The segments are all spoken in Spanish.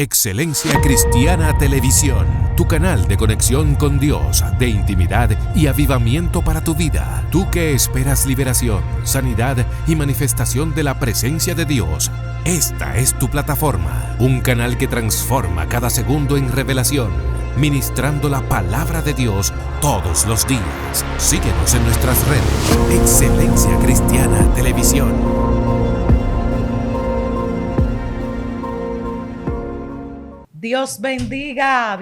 Excelencia Cristiana Televisión, tu canal de conexión con Dios, de intimidad y avivamiento para tu vida. Tú que esperas liberación, sanidad y manifestación de la presencia de Dios, esta es tu plataforma, un canal que transforma cada segundo en revelación, ministrando la palabra de Dios todos los días. Síguenos en nuestras redes. Excelencia Cristiana Televisión. Dios bendiga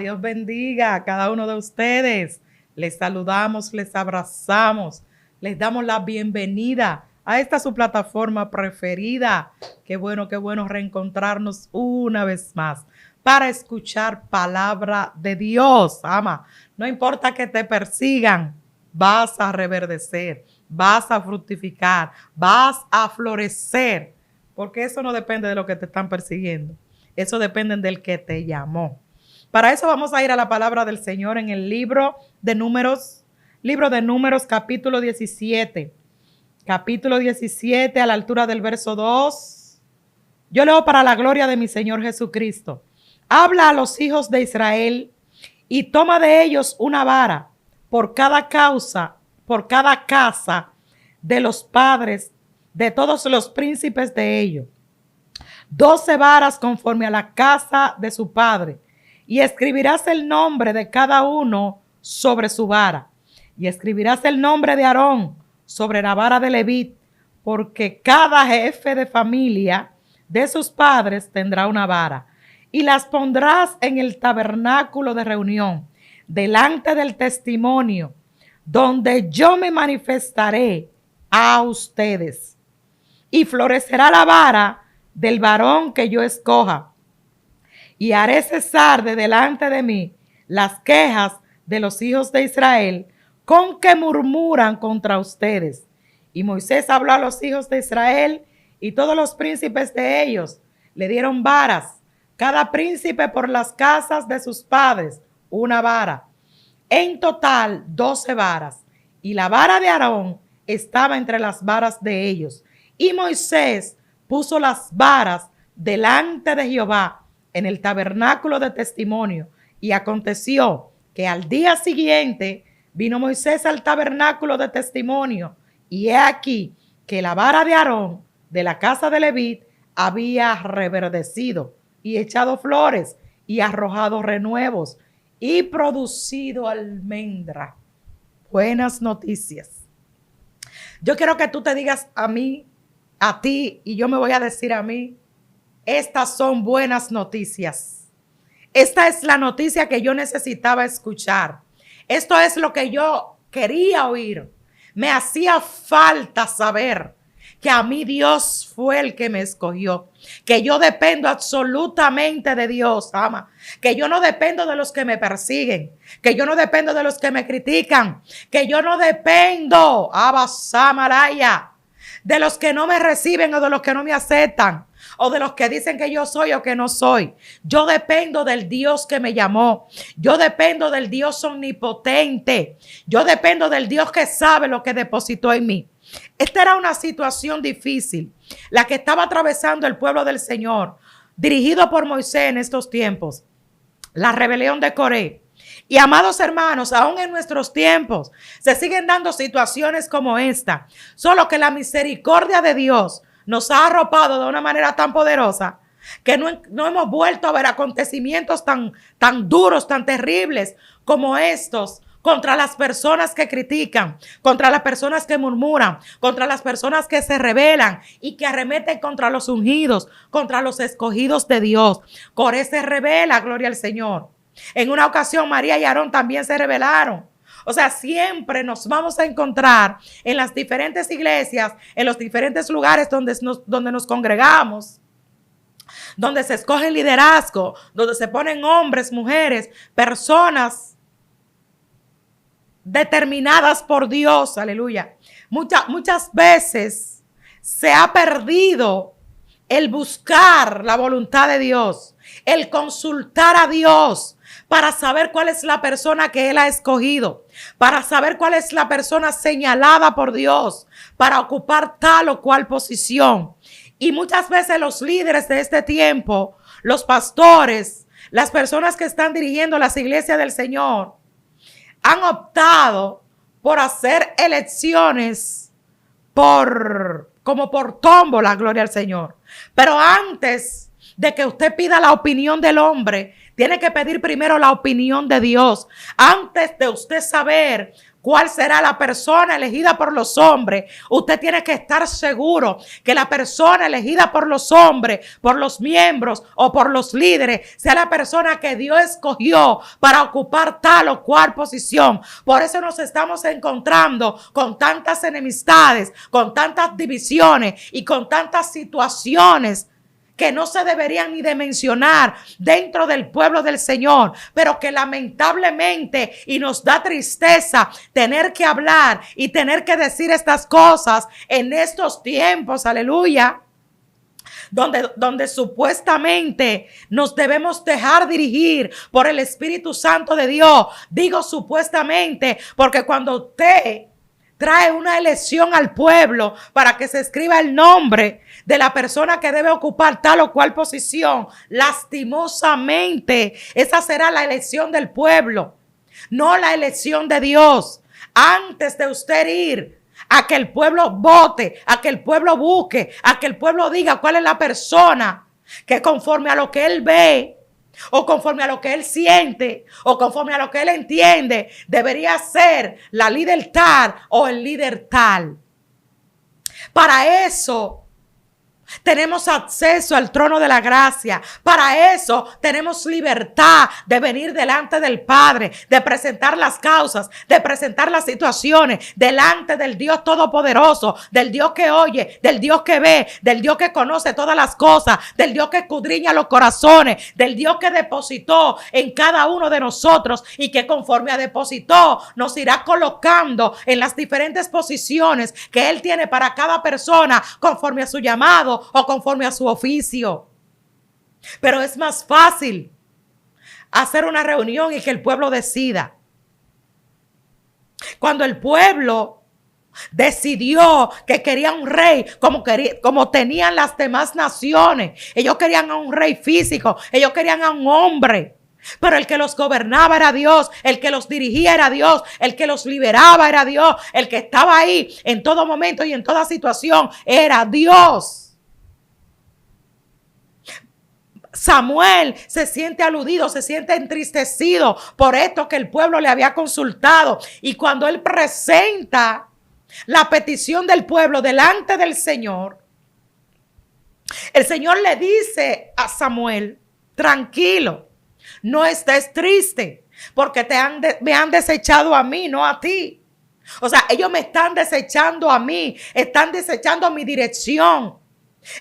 a cada uno de ustedes. Les saludamos, les abrazamos, les damos la bienvenida a esta su plataforma preferida. Qué bueno reencontrarnos una vez más para escuchar palabra de Dios. Ama, no importa que te persigan, vas a reverdecer, vas a fructificar, vas a florecer, porque eso no depende de lo que te están persiguiendo. Eso depende del que te llamó. Para eso vamos a ir a la palabra del Señor en el libro de Números capítulo 17. Capítulo 17 a la altura del verso 2. Yo leo para la gloria de mi Señor Jesucristo. Habla a los hijos de Israel y toma de ellos una vara por cada casa de los padres de todos los príncipes de ellos. 12 varas conforme a la casa de su padre, y escribirás el nombre de cada uno sobre su vara, y escribirás el nombre de Aarón sobre la vara de Leví, porque cada jefe de familia de sus padres tendrá una vara, y las pondrás en el tabernáculo de reunión, delante del testimonio, donde yo me manifestaré a ustedes, y florecerá la vara del varón que yo escoja, y haré cesar de delante de mí las quejas de los hijos de Israel con que murmuran contra ustedes. Y Moisés habló a los hijos de Israel, y todos los príncipes de ellos le dieron varas, cada príncipe por las casas de sus padres, una vara. En total 12 varas, y la vara de Aarón estaba entre las varas de ellos. Y Moisés puso las varas delante de Jehová en el tabernáculo de testimonio. Y aconteció que al día siguiente vino Moisés al tabernáculo de testimonio, y he aquí que la vara de Aarón de la casa de Leví había reverdecido y echado flores y arrojado renuevos y producido almendra. Buenas noticias. Yo quiero que tú te digas a ti, y yo me voy a decir a mí, estas son buenas noticias. Esta es la noticia que yo necesitaba escuchar. Esto es lo que yo quería oír. Me hacía falta saber que a mí Dios fue el que me escogió, que yo dependo absolutamente de Dios, ama, que yo no dependo de los que me persiguen, que yo no dependo de los que me critican, que yo no dependo, Abasamaraya, de los que no me reciben o de los que no me aceptan o de los que dicen que yo soy o que no soy. Yo dependo del Dios que me llamó. Yo dependo del Dios omnipotente. Yo dependo del Dios que sabe lo que depositó en mí. Esta era una situación difícil, la que estaba atravesando el pueblo del Señor, dirigido por Moisés en estos tiempos. La rebelión de Coré. Y amados hermanos, aún en nuestros tiempos se siguen dando situaciones como esta, solo que la misericordia de Dios nos ha arropado de una manera tan poderosa que no hemos vuelto a ver acontecimientos tan duros, tan terribles como estos, contra las personas que critican, contra las personas que murmuran, contra las personas que se rebelan y que arremeten contra los ungidos, contra los escogidos de Dios. Coré se rebela, gloria al Señor. En una ocasión María y Aarón también se rebelaron. O sea, siempre nos vamos a encontrar en las diferentes iglesias, en los diferentes lugares donde nos congregamos, donde se escoge liderazgo, donde se ponen hombres, mujeres, personas determinadas por Dios, aleluya. Muchas veces se ha perdido el buscar la voluntad de Dios, el consultar a Dios para saber cuál es la persona que Él ha escogido, para saber cuál es la persona señalada por Dios para ocupar tal o cual posición. Y muchas veces los líderes de este tiempo los pastores, las personas que están dirigiendo las iglesias del Señor, han optado por hacer elecciones como por tómbola, gloria al Señor. Pero antes de que usted pida la opinión del hombre, tiene que pedir primero la opinión de Dios. Antes de usted saber cuál será la persona elegida por los hombres, usted tiene que estar seguro que la persona elegida por los hombres, por los miembros o por los líderes, sea la persona que Dios escogió para ocupar tal o cual posición. Por eso nos estamos encontrando con tantas enemistades, con tantas divisiones y con tantas situaciones que no se deberían ni de mencionar dentro del pueblo del Señor, pero que lamentablemente, y nos da tristeza tener que hablar y tener que decir estas cosas en estos tiempos, aleluya, donde supuestamente nos debemos dejar dirigir por el Espíritu Santo de Dios. Digo supuestamente porque cuando usted trae una elección al pueblo para que se escriba el nombre de la persona que debe ocupar tal o cual posición, lastimosamente, esa será la elección del pueblo, no la elección de Dios. Antes de usted ir a que el pueblo vote, a que el pueblo busque, a que el pueblo diga cuál es la persona que conforme a lo que él ve, o conforme a lo que él siente, o conforme a lo que él entiende, debería ser la líder tal o el líder tal. Para eso tenemos acceso al trono de la gracia. Para eso tenemos libertad de venir delante del Padre, de presentar las causas, de presentar las situaciones delante del Dios Todopoderoso, del Dios que oye, del Dios que ve, del Dios que conoce todas las cosas, del Dios que escudriña los corazones, del Dios que depositó en cada uno de nosotros y que conforme a depositó nos irá colocando en las diferentes posiciones que Él tiene para cada persona conforme a su llamado o conforme a su oficio. Pero es más fácil hacer una reunión y que el pueblo decida. Cuando el pueblo decidió que quería un rey como tenían las demás naciones, ellos querían a un rey físico, ellos querían a un hombre. Pero el que los gobernaba era Dios, el que los dirigía era Dios, el que los liberaba era Dios, el que estaba ahí en todo momento y en toda situación era Dios. Samuel se siente aludido, se siente entristecido por esto que el pueblo le había consultado. Y cuando él presenta la petición del pueblo delante del Señor, el Señor le dice a Samuel: tranquilo, no estés triste, porque me han desechado a mí, no a ti. O sea, ellos me están desechando a mí, están desechando mi dirección.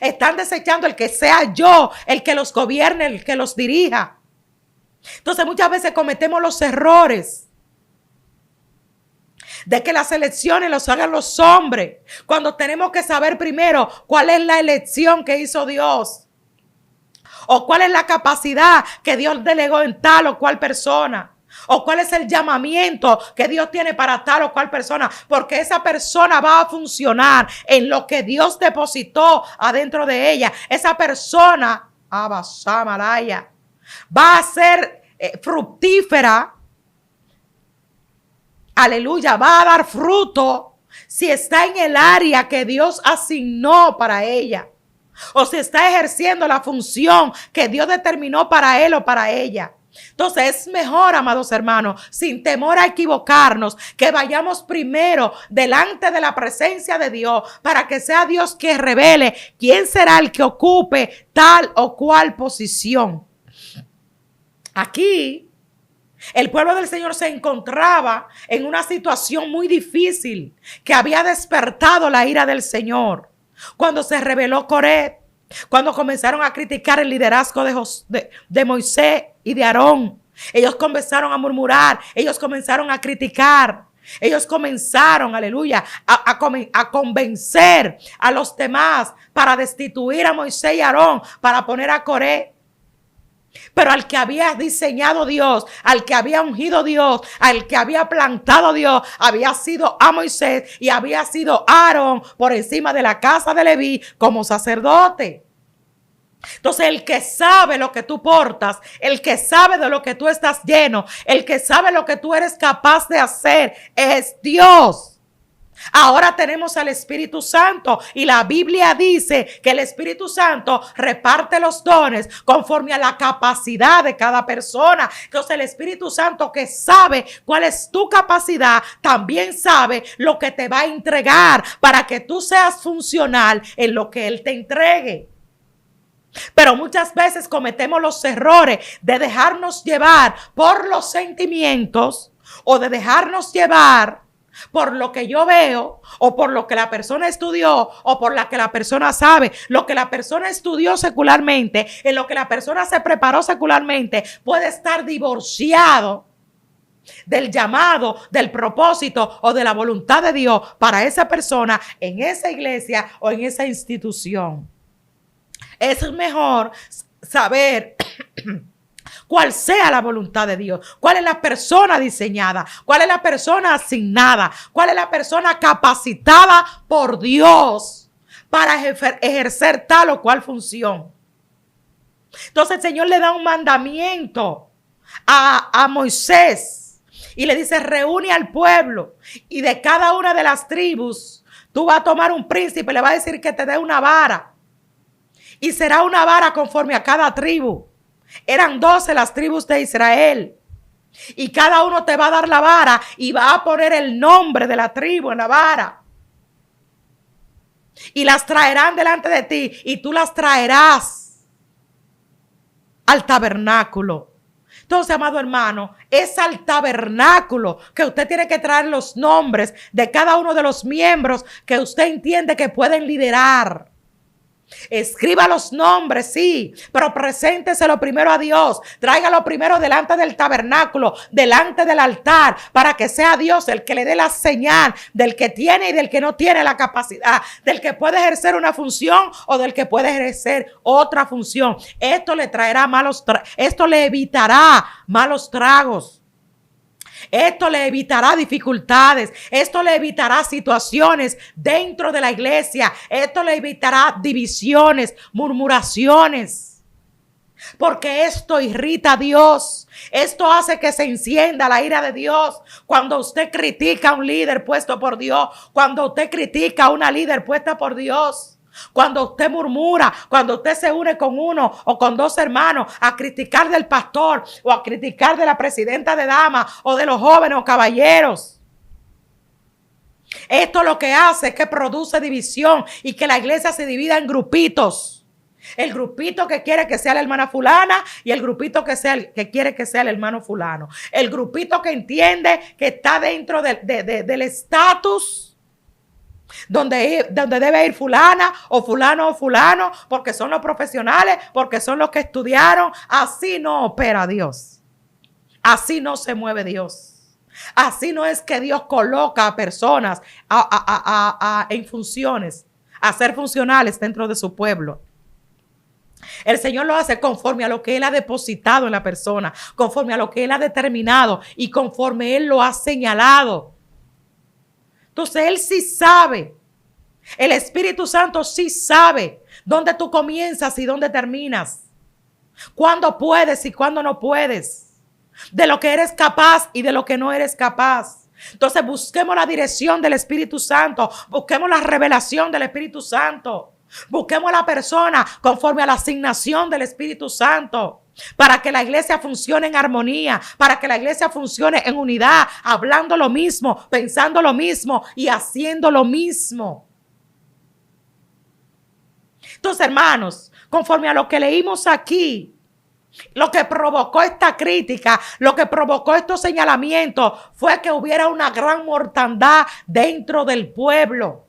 Están desechando el que sea yo, el que los gobierne, el que los dirija. Entonces muchas veces cometemos los errores de que las elecciones los hagan los hombres, cuando tenemos que saber primero cuál es la elección que hizo Dios, o cuál es la capacidad que Dios delegó en tal o cual persona, o cuál es el llamamiento que Dios tiene para tal o cual persona, porque esa persona va a funcionar en lo que Dios depositó adentro de ella. Esa persona va a ser fructífera, aleluya, va a dar fruto si está en el área que Dios asignó para ella, o si está ejerciendo la función que Dios determinó para él o para ella. Entonces es mejor, amados hermanos, sin temor a equivocarnos, que vayamos primero delante de la presencia de Dios para que sea Dios que revele quién será el que ocupe tal o cual posición. Aquí el pueblo del Señor se encontraba en una situación muy difícil que había despertado la ira del Señor. Cuando se reveló Coré, cuando comenzaron a criticar el liderazgo de Moisés y de Aarón, ellos comenzaron a murmurar, ellos comenzaron a criticar, ellos comenzaron, aleluya, a convencer a los demás para destituir a Moisés y Aarón, para poner a Coré. Pero al que había diseñado Dios, al que había ungido Dios, al que había plantado Dios, había sido a Moisés y había sido a Aarón por encima de la casa de Leví como sacerdote. Entonces, el que sabe lo que tú portas, el que sabe de lo que tú estás lleno, el que sabe lo que tú eres capaz de hacer es Dios. Ahora tenemos al Espíritu Santo y la Biblia dice que el Espíritu Santo reparte los dones conforme a la capacidad de cada persona. Entonces el Espíritu Santo, que sabe cuál es tu capacidad, también sabe lo que te va a entregar para que tú seas funcional en lo que Él te entregue. Pero muchas veces cometemos los errores de dejarnos llevar por los sentimientos o de dejarnos llevar por lo que yo veo o por lo que la persona estudió o por lo que la persona sabe. Lo que la persona estudió secularmente, en lo que la persona se preparó secularmente, puede estar divorciado del llamado, del propósito o de la voluntad de Dios para esa persona en esa iglesia o en esa institución. Es mejor saber cuál sea la voluntad de Dios, cuál es la persona diseñada, cuál es la persona asignada, cuál es la persona capacitada por Dios para ejercer tal o cual función. Entonces el Señor le da un mandamiento a Moisés y le dice: reúne al pueblo y de cada una de las tribus tú vas a tomar un príncipe, le vas a decir que te dé una vara y será una vara conforme a cada tribu. Eran 12 las tribus de Israel. Y cada uno te va a dar la vara y va a poner el nombre de la tribu en la vara. Y las traerán delante de ti y tú las traerás al tabernáculo. Entonces, amado hermano, es al tabernáculo que usted tiene que traer los nombres de cada uno de los miembros que usted entiende que pueden liderar. Escriba los nombres, sí, pero presénteselo primero a Dios. Tráigalo primero delante del tabernáculo, delante del altar, para que sea Dios el que le dé la señal del que tiene y del que no tiene la capacidad, del que puede ejercer una función o del que puede ejercer otra función. Esto le traerá esto le evitará malos tragos. Esto le evitará dificultades, esto le evitará situaciones dentro de la iglesia, esto le evitará divisiones, murmuraciones, porque esto irrita a Dios, esto hace que se encienda la ira de Dios. Cuando usted critica a un líder puesto por Dios, cuando usted critica a una líder puesta por Dios, cuando usted murmura, cuando usted se une con uno o con dos hermanos a criticar del pastor o a criticar de la presidenta de damas o de los jóvenes o caballeros. Esto lo que hace es que produce división y que la iglesia se divida en grupitos. El grupito que quiere que sea la hermana fulana y el grupito que quiere que sea el hermano fulano. El grupito que entiende que está dentro del estatus donde debe ir fulana o fulano, porque son los profesionales, porque son los que estudiaron. Así no opera Dios. Así no se mueve Dios. Así no es que Dios coloca a personas en funciones, a ser funcionales dentro de su pueblo. El Señor lo hace conforme a lo que Él ha depositado en la persona, conforme a lo que Él ha determinado y conforme Él lo ha señalado. Entonces Él sí sabe, el Espíritu Santo sí sabe dónde tú comienzas y dónde terminas, cuándo puedes y cuándo no puedes, de lo que eres capaz y de lo que no eres capaz. Entonces busquemos la dirección del Espíritu Santo, busquemos la revelación del Espíritu Santo, busquemos a la persona conforme a la asignación del Espíritu Santo. Para que la iglesia funcione en armonía, para que la iglesia funcione en unidad, hablando lo mismo, pensando lo mismo y haciendo lo mismo. Entonces, hermanos, conforme a lo que leímos aquí, lo que provocó esta crítica, lo que provocó estos señalamientos fue que hubiera una gran mortandad dentro del pueblo.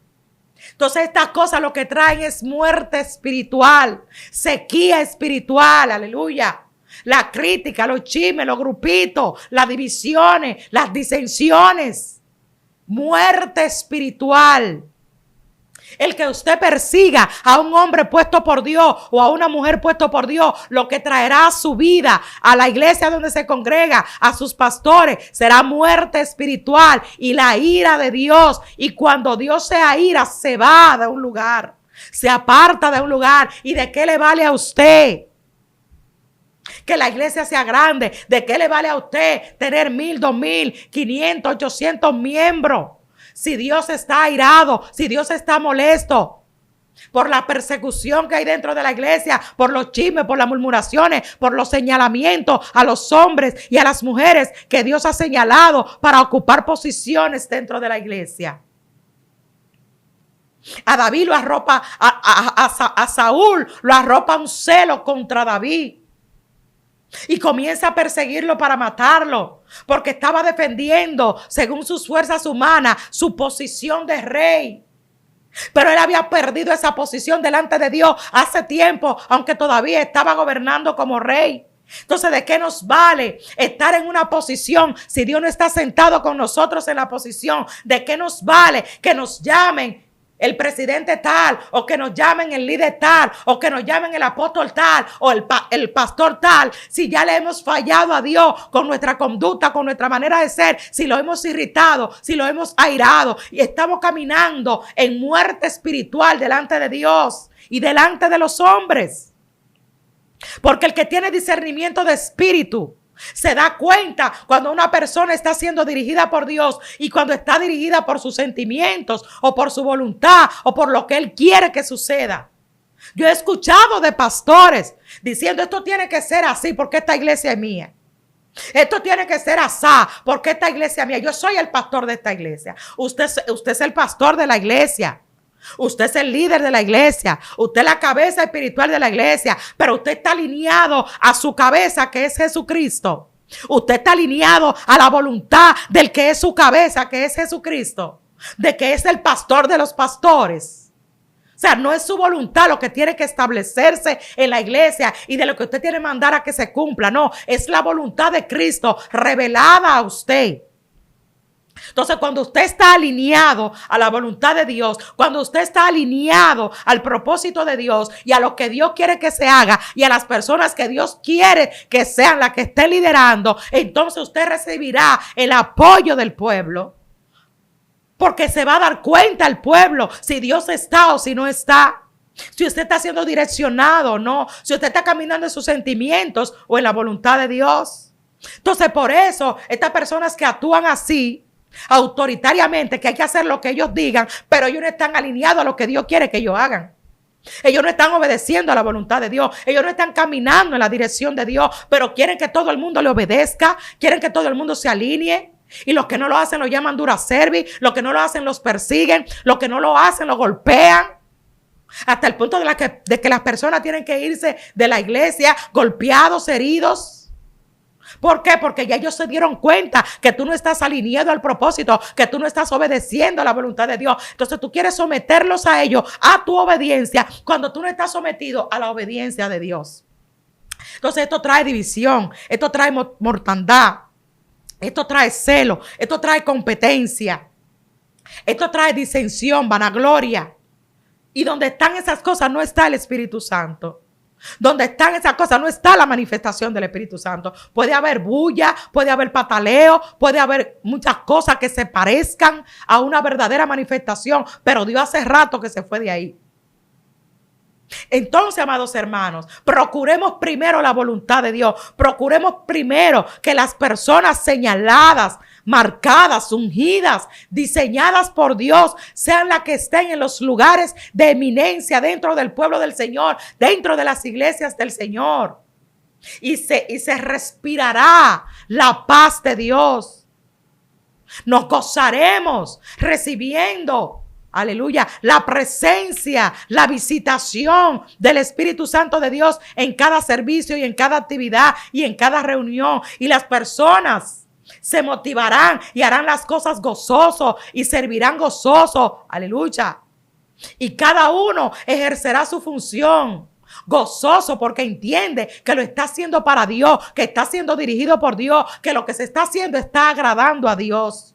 Entonces estas cosas lo que traen es muerte espiritual, sequía espiritual, aleluya. La crítica, los chismes, los grupitos, las divisiones, las disensiones, muerte espiritual. El que usted persiga a un hombre puesto por Dios o a una mujer puesto por Dios, lo que traerá a su vida, a la iglesia donde se congrega, a sus pastores, será muerte espiritual y la ira de Dios. Y cuando Dios se aira, se va de un lugar. se aparta de un lugar. ¿Y de qué le vale a usted que la iglesia sea grande? ¿De qué le vale a usted tener 1,000, 2,000, 500, 800 miembros? Si Dios está airado, si Dios está molesto por la persecución que hay dentro de la iglesia, por los chismes, por las murmuraciones, por los señalamientos a los hombres y a las mujeres que Dios ha señalado para ocupar posiciones dentro de la iglesia. A David lo arropa, a Saúl lo arropa un celo contra David. Y comienza a perseguirlo para matarlo, porque estaba defendiendo, según sus fuerzas humanas, su posición de rey. Pero él había perdido esa posición delante de Dios hace tiempo, aunque todavía estaba gobernando como rey. Entonces, ¿de qué nos vale estar en una posición si Dios no está sentado con nosotros en la posición? ¿De qué nos vale que nos llamen el presidente tal, o que nos llamen el líder tal, o que nos llamen el apóstol tal, o el pastor tal, si ya le hemos fallado a Dios con nuestra conducta, con nuestra manera de ser, si lo hemos irritado, si lo hemos airado y estamos caminando en muerte espiritual delante de Dios y delante de los hombres? Porque el que tiene discernimiento de espíritu se da cuenta cuando una persona está siendo dirigida por Dios y cuando está dirigida por sus sentimientos o por su voluntad o por lo que Él quiere que suceda. Yo he escuchado de pastores diciendo: esto tiene que ser así porque esta iglesia es mía. Esto tiene que ser así porque esta iglesia es mía. Yo soy el pastor de esta iglesia. Usted es el pastor de la iglesia. Usted es el líder de la iglesia. Usted es la cabeza espiritual de la iglesia. Pero usted está alineado a su cabeza, que es Jesucristo. Usted está alineado a la voluntad del que es su cabeza, que es Jesucristo. De que es el pastor de los pastores. O sea, no es su voluntad lo que tiene que establecerse en la iglesia y de lo que usted tiene que mandar a que se cumpla. No, es la voluntad de Cristo revelada a usted. Entonces, cuando usted está alineado a la voluntad de Dios, cuando usted está alineado al propósito de Dios y a lo que Dios quiere que se haga y a las personas que Dios quiere que sean las que estén liderando, entonces usted recibirá el apoyo del pueblo. Porque se va a dar cuenta el pueblo si Dios está o si no está. Si usted está siendo direccionado o no. Si usted está caminando en sus sentimientos o en la voluntad de Dios. Entonces, por eso, estas personas que actúan así, autoritariamente, que hay que hacer lo que ellos digan, pero ellos no están alineados a lo que Dios quiere que ellos hagan. Ellos no están obedeciendo a la voluntad de Dios. Ellos no están caminando en la dirección de Dios, pero quieren que todo el mundo le obedezca, quieren que todo el mundo se alinee. Y los que no lo hacen lo llaman duracervi, los que no lo hacen los persiguen, los que no lo hacen los golpean. Hasta el punto de que las personas tienen que irse de la iglesia golpeados, heridos. ¿Por qué? Porque ya ellos se dieron cuenta que tú no estás alineado al propósito, que tú no estás obedeciendo a la voluntad de Dios. Entonces tú quieres someterlos a ellos, a tu obediencia, cuando tú no estás sometido a la obediencia de Dios. Entonces esto trae división, esto trae mortandad, esto trae celo, esto trae competencia, esto trae disensión, vanagloria. Y donde están esas cosas no está el Espíritu Santo. Donde están esas cosas no está la manifestación del Espíritu Santo. Puede haber bulla, puede haber pataleo, puede haber muchas cosas que se parezcan a una verdadera manifestación, pero Dios hace rato que se fue de ahí. Entonces, amados hermanos, procuremos primero la voluntad de Dios. Procuremos primero que las personas señaladas, marcadas, ungidas, diseñadas por Dios, sean las que estén en los lugares de eminencia dentro del pueblo del Señor, dentro de las iglesias del Señor. Y se respirará la paz de Dios. Nos gozaremos recibiendo, aleluya, la presencia, la visitación del Espíritu Santo de Dios en cada servicio y en cada actividad y en cada reunión. Y las personas se motivarán y harán las cosas gozosos y servirán gozosos, aleluya. Y cada uno ejercerá su función gozoso porque entiende que lo está haciendo para Dios, que está siendo dirigido por Dios, que lo que se está haciendo está agradando a Dios.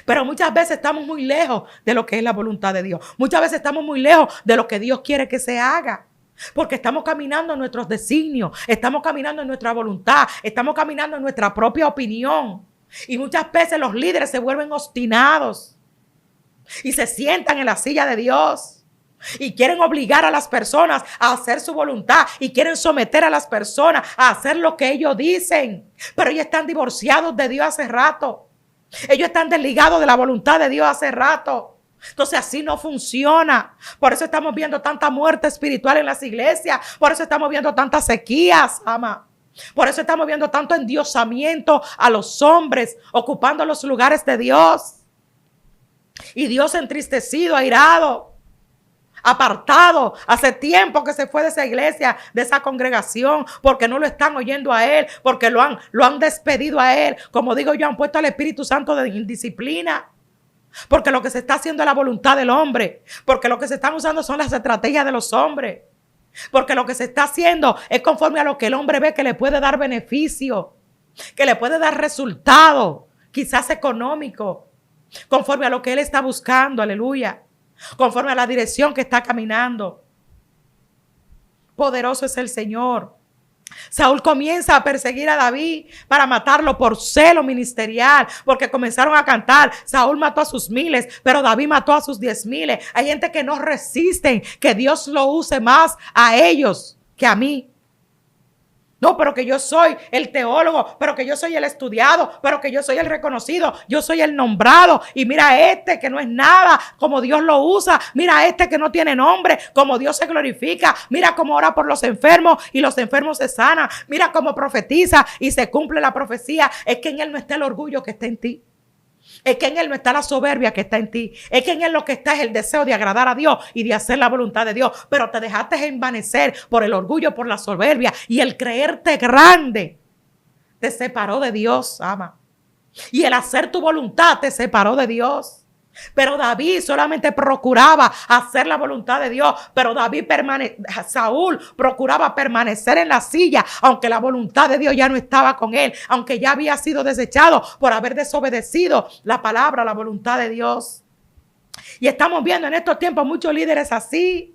Pero muchas veces estamos muy lejos de lo que es la voluntad de Dios. Muchas veces estamos muy lejos de lo que Dios quiere que se haga. Porque estamos caminando en nuestros designios, estamos caminando en nuestra voluntad, estamos caminando en nuestra propia opinión. Y muchas veces los líderes se vuelven obstinados y se sientan en la silla de Dios Y quieren obligar a las personas a hacer su voluntad. Y quieren someter a las personas a hacer lo que ellos dicen. Pero ellos están divorciados de Dios hace rato. Ellos están desligados de la voluntad de Dios hace rato. Entonces así no funciona. Por eso estamos viendo tanta muerte espiritual en las iglesias. Por eso estamos viendo tantas sequías, ama. Por eso estamos viendo tanto endiosamiento a los hombres, ocupando los lugares de Dios. Y Dios entristecido, airado, apartado. Hace tiempo que se fue de esa iglesia, de esa congregación, porque no lo están oyendo a Él, porque lo han despedido a Él. Como digo yo, han puesto al Espíritu Santo de indisciplina. Porque lo que se está haciendo es la voluntad del hombre. Porque lo que se están usando son las estrategias de los hombres. Porque lo que se está haciendo es conforme a lo que el hombre ve que le puede dar beneficio, que le puede dar resultado, quizás económico, conforme a lo que él está buscando, aleluya, conforme a la dirección que está caminando. Poderoso es el Señor. Saúl comienza a perseguir a David para matarlo por celo ministerial, porque comenzaron a cantar: Saúl mató a sus 1000, pero David mató a sus 10,000. Hay gente que no resisten que Dios lo use más a ellos que a mí. No, pero que yo soy el teólogo, pero que yo soy el estudiado, pero que yo soy el reconocido, yo soy el nombrado. Y mira este que no es nada, como Dios lo usa. Mira este que no tiene nombre, como Dios se glorifica. Mira cómo ora por los enfermos y los enfermos se sanan. Mira cómo profetiza y se cumple la profecía. Es que en él no está el orgullo que está en ti. Es que en él no está la soberbia que está en ti. Es que en él lo que está es el deseo de agradar a Dios y de hacer la voluntad de Dios. Pero te dejaste envanecer por el orgullo, por la soberbia, y el creerte grande te separó de Dios, ama. Y el hacer tu voluntad te separó de Dios. Pero David solamente procuraba hacer la voluntad de Dios. Pero Saúl procuraba permanecer en la silla, aunque la voluntad de Dios ya no estaba con él, aunque ya había sido desechado por haber desobedecido la palabra, la voluntad de Dios. Y estamos viendo en estos tiempos muchos líderes así,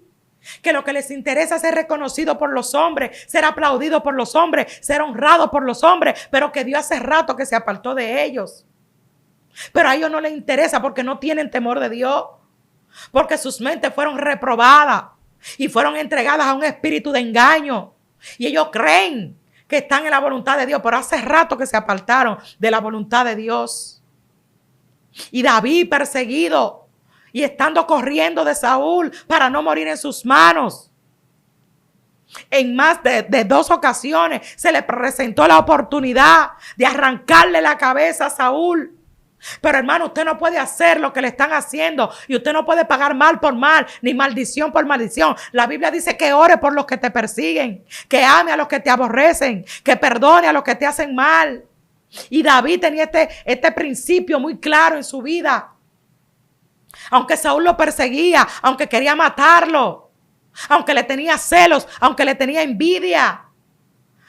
que lo que les interesa es ser reconocido por los hombres, ser aplaudido por los hombres, ser honrado por los hombres, pero que Dios hace rato que se apartó de ellos. Pero a ellos no les interesa porque no tienen temor de Dios, porque sus mentes fueron reprobadas y fueron entregadas a un espíritu de engaño. Y ellos creen que están en la voluntad de Dios, pero hace rato que se apartaron de la voluntad de Dios. Y David perseguido y estando corriendo de Saúl para no morir en sus manos. En más de 2 ocasiones se le presentó la oportunidad de arrancarle la cabeza a Saúl. Pero hermano, usted no puede hacer lo que le están haciendo y usted no puede pagar mal por mal, ni maldición por maldición. La Biblia dice que ore por los que te persiguen, que ame a los que te aborrecen, que perdone a los que te hacen mal. Y David tenía este principio muy claro en su vida. Aunque Saúl lo perseguía, aunque quería matarlo, aunque le tenía celos, aunque le tenía envidia,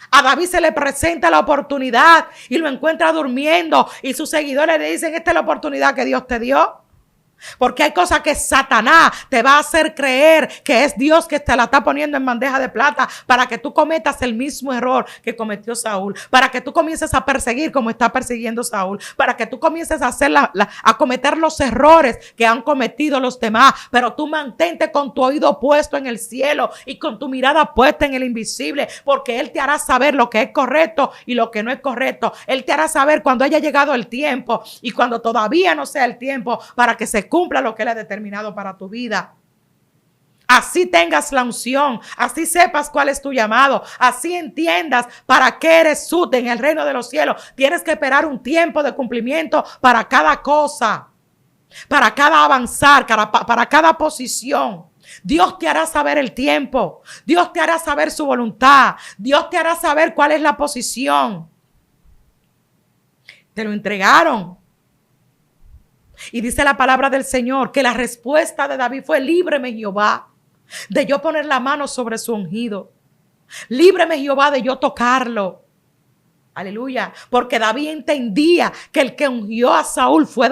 a David se le presenta la oportunidad y lo encuentra durmiendo y sus seguidores le dicen: esta es la oportunidad que Dios te dio. Porque hay cosas que Satanás te va a hacer creer que es Dios que te la está poniendo en bandeja de plata para que tú cometas el mismo error que cometió Saúl, para que tú comiences a perseguir como está persiguiendo Saúl, para que tú comiences a a cometer los errores que han cometido los demás. Pero tú mantente con tu oído puesto en el cielo y con tu mirada puesta en el invisible, porque Él te hará saber lo que es correcto y lo que no es correcto. Él te hará saber cuando haya llegado el tiempo y cuando todavía no sea el tiempo, para que se cumpla lo que Él ha determinado para tu vida. Así tengas la unción, así sepas cuál es tu llamado, así entiendas para qué eres útil en el reino de los cielos. Tienes que esperar un tiempo de cumplimiento para cada cosa, para cada avanzar, para cada posición. Dios te hará saber el tiempo, Dios te hará saber su voluntad, Dios te hará saber cuál es la posición. Te lo entregaron. Y dice la palabra del Señor que la respuesta de David fue: líbreme, Jehová, de yo poner la mano sobre su ungido. Líbreme, Jehová, de yo tocarlo. Aleluya. Porque David entendía que el que ungió a Saúl fue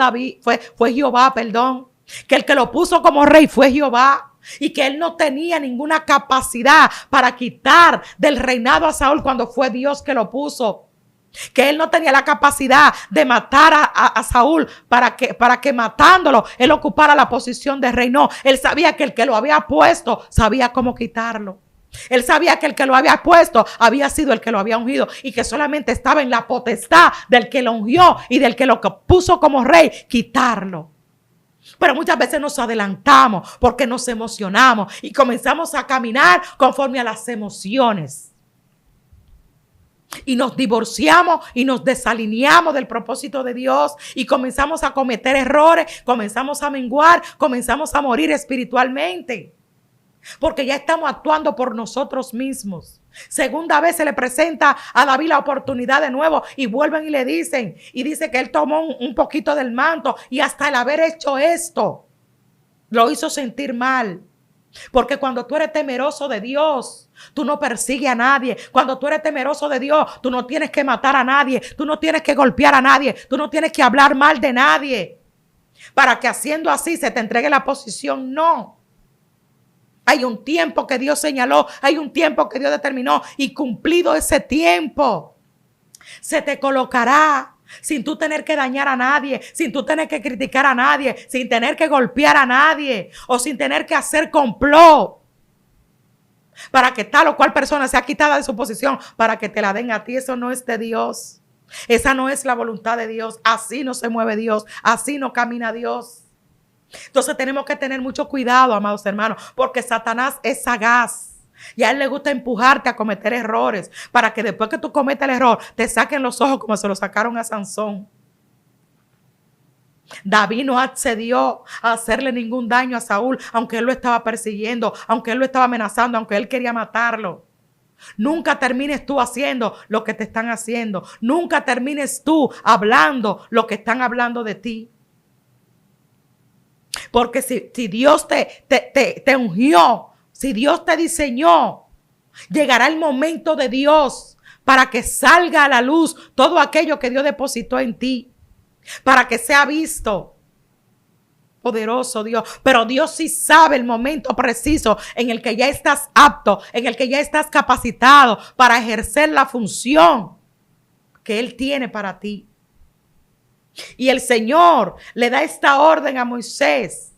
Jehová, que el que lo puso como rey fue Jehová. Y que él no tenía ninguna capacidad para quitar del reinado a Saúl cuando fue Dios que lo puso. Que él no tenía la capacidad de matar a Saúl para que matándolo él ocupara la posición de rey. No, él sabía que el que lo había puesto sabía cómo quitarlo. Él sabía que el que lo había puesto había sido el que lo había ungido y que solamente estaba en la potestad del que lo ungió y del que lo puso como rey, quitarlo. Pero muchas veces nos adelantamos porque nos emocionamos y comenzamos a caminar conforme a las emociones. Y nos divorciamos y nos desalineamos del propósito de Dios y comenzamos a cometer errores, comenzamos a menguar, comenzamos a morir espiritualmente. Porque ya estamos actuando por nosotros mismos. Segunda vez se le presenta a David la oportunidad de nuevo y vuelven y le dicen, y dice que él tomó un poquito del manto y hasta el haber hecho esto lo hizo sentir mal. Porque cuando tú eres temeroso de Dios, tú no persigues a nadie. Cuando tú eres temeroso de Dios, tú no tienes que matar a nadie. Tú no tienes que golpear a nadie. Tú no tienes que hablar mal de nadie. Para que haciendo así se te entregue la posición. No. Hay un tiempo que Dios señaló. Hay un tiempo que Dios determinó. Y cumplido ese tiempo, se te colocará. Sin tú tener que dañar a nadie, sin tú tener que criticar a nadie, sin tener que golpear a nadie o sin tener que hacer complot para que tal o cual persona sea quitada de su posición para que te la den a ti. Eso no es de Dios. Esa no es la voluntad de Dios. Así no se mueve Dios. Así no camina Dios. Entonces tenemos que tener mucho cuidado, amados hermanos, porque Satanás es sagaz. Y a él le gusta empujarte a cometer errores para que después que tú cometas el error te saquen los ojos como se lo sacaron a Sansón. David no accedió a hacerle ningún daño a Saúl, aunque él lo estaba persiguiendo, aunque él lo estaba amenazando, aunque él quería matarlo. Nunca termines tú haciendo lo que te están haciendo. Nunca termines tú hablando lo que están hablando de ti. Porque si Dios te ungió, si Dios te diseñó, llegará el momento de Dios para que salga a la luz todo aquello que Dios depositó en ti, para que sea visto. Poderoso Dios. Pero Dios sí sabe el momento preciso en el que ya estás apto, en el que ya estás capacitado para ejercer la función que Él tiene para ti. Y el Señor le da esta orden a Moisés.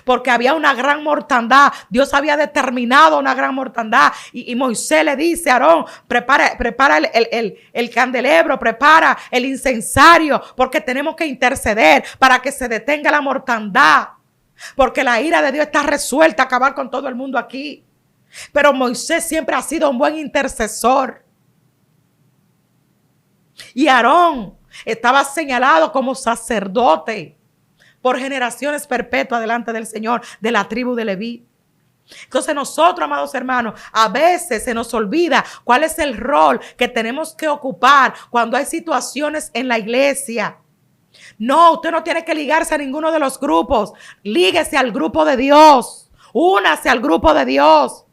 Porque había una gran mortandad. Dios había determinado una gran mortandad. Y Moisés le dice a Aarón, prepara el candelabro, prepara el incensario, porque tenemos que interceder para que se detenga la mortandad. Porque la ira de Dios está resuelta a acabar con todo el mundo aquí. Pero Moisés siempre ha sido un buen intercesor. Y Aarón estaba señalado como sacerdote por generaciones perpetuas delante del Señor, de la tribu de Leví. Entonces nosotros, amados hermanos, a veces se nos olvida cuál es el rol que tenemos que ocupar cuando hay situaciones en la iglesia. No, usted no tiene que ligarse a ninguno de los grupos. Líguese al grupo de Dios. Únase al grupo de Dios.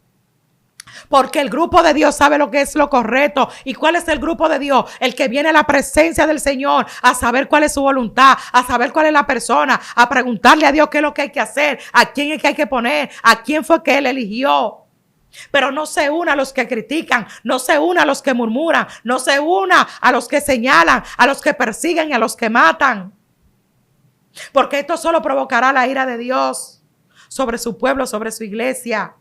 Porque el grupo de Dios sabe lo que es lo correcto. ¿Y cuál es el grupo de Dios? El que viene a la presencia del Señor a saber cuál es su voluntad, a saber cuál es la persona, a preguntarle a Dios qué es lo que hay que hacer, a quién es que hay que poner, a quién fue que Él eligió. Pero no se una a los que critican, no se una a los que murmuran, no se una a los que señalan, a los que persiguen y a los que matan. Porque esto solo provocará la ira de Dios sobre su pueblo, sobre su iglesia.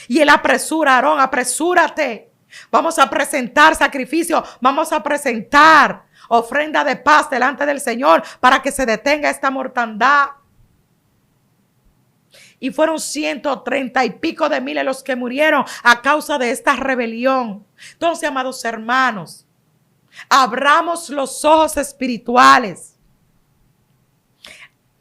Y Él apresura, Aarón, apresúrate. Vamos a presentar sacrificio, vamos a presentar ofrenda de paz delante del Señor para que se detenga esta mortandad. Y fueron 130 y pico de miles los que murieron a causa de esta rebelión. Entonces, amados hermanos, abramos los ojos espirituales.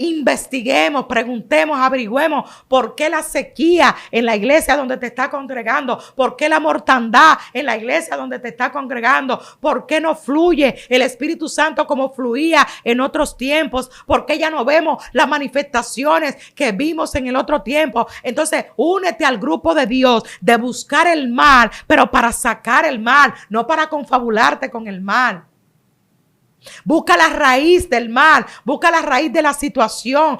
Investiguemos, preguntemos, averigüemos por qué la sequía en la iglesia donde te está congregando, por qué la mortandad en la iglesia donde te está congregando, por qué no fluye el Espíritu Santo como fluía en otros tiempos, por qué ya no vemos las manifestaciones que vimos en el otro tiempo. Entonces, únete al grupo de Dios de buscar el mal, pero para sacar el mal, no para confabularte con el mal. Busca la raíz del mal, busca la raíz de la situación,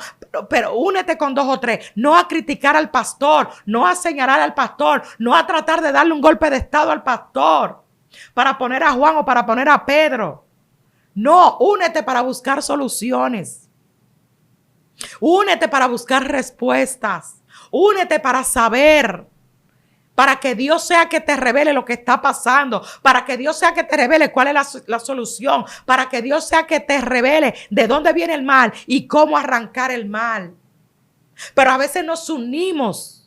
pero únete con 2 o 3, no a criticar al pastor, no a señalar al pastor, no a tratar de darle un golpe de estado al pastor. para poner a Juan o para poner a Pedro. No, únete para buscar soluciones. Únete para buscar respuestas. Únete para saber. Para que Dios sea que te revele lo que está pasando. Para que Dios sea que te revele cuál es la solución. Para que Dios sea que te revele de dónde viene el mal y cómo arrancar el mal. Pero a veces nos unimos